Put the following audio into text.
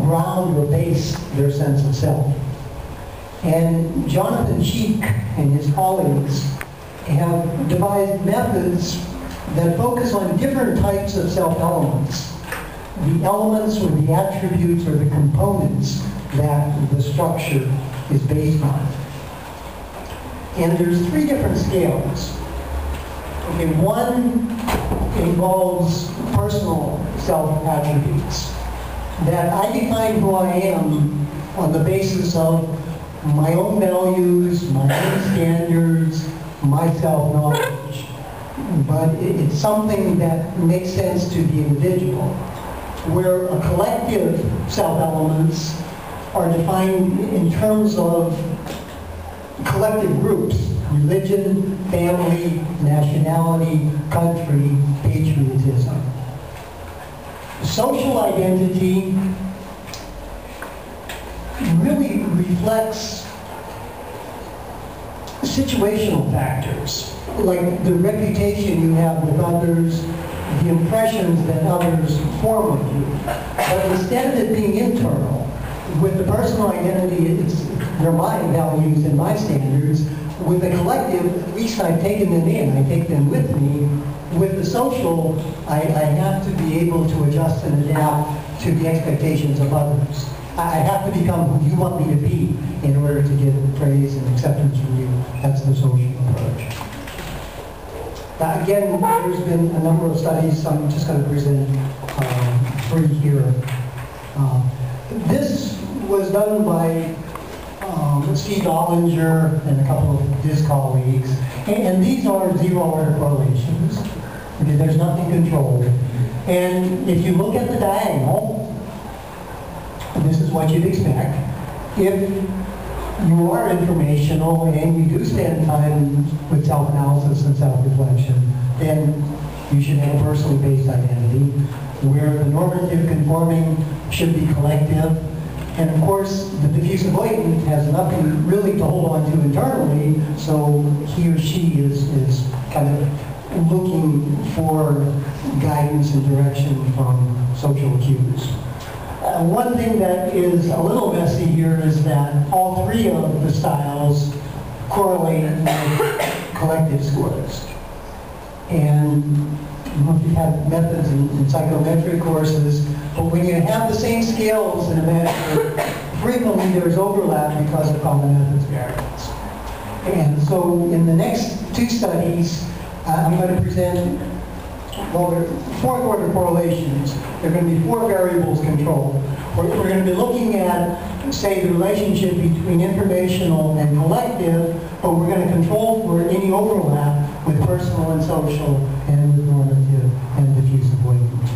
ground or base their sense of self. And Jonathan Cheek and his colleagues have devised methods that focus on different types of self-elements. The elements or the attributes or the components that the structure is based on. And there's 3 different scales. Okay, one involves personal self-attributes. That I define who I am on the basis of my own values, my own standards, my self-knowledge. But it's something that makes sense to the individual. Where a collective self-elements are defined in terms of collective groups: religion, family, nationality, country, patriotism. Social identity really reflects situational factors, like the reputation you have with others, the impressions that others form of you. But instead of it being internal, with the personal identity, they're my values and my standards. With the collective, at least I've taken them in, I take them with me. With the social, I have to be able to adjust and adapt to the expectations of others. I have to become who you want me to be in order to get praise and acceptance from you. That's the social approach. Now, again, there's been a number of studies, so I'm just going to present 3 here. This was done by Steve Dollinger and a couple of his colleagues, and these are zero-order correlations. Okay, there's nothing controlled. And if you look at the diagonal, this is what you'd expect. If you are informational and you do spend time with self-analysis and self-reflection, then you should have a personally based identity, where the normative conforming should be collective. And of course, the diffuse avoidant has nothing really to hold on to internally, so he or she is kind of looking for guidance and direction from social cues. One thing that is a little messy here is that all 3 of the styles correlate with collective scores. And I don't know if you've had methods in psychometric courses, but when you have the same scales in a measure, frequently there's overlap because of common methods variables. And so in the next 2 studies, I'm going to present, well, they're 4th order correlations. There are going to be 4 variables controlled. We're going to be looking at, say, the relationship between informational and collective, but we're going to control for any overlap with personal and social and with normative and diffuse avoidance.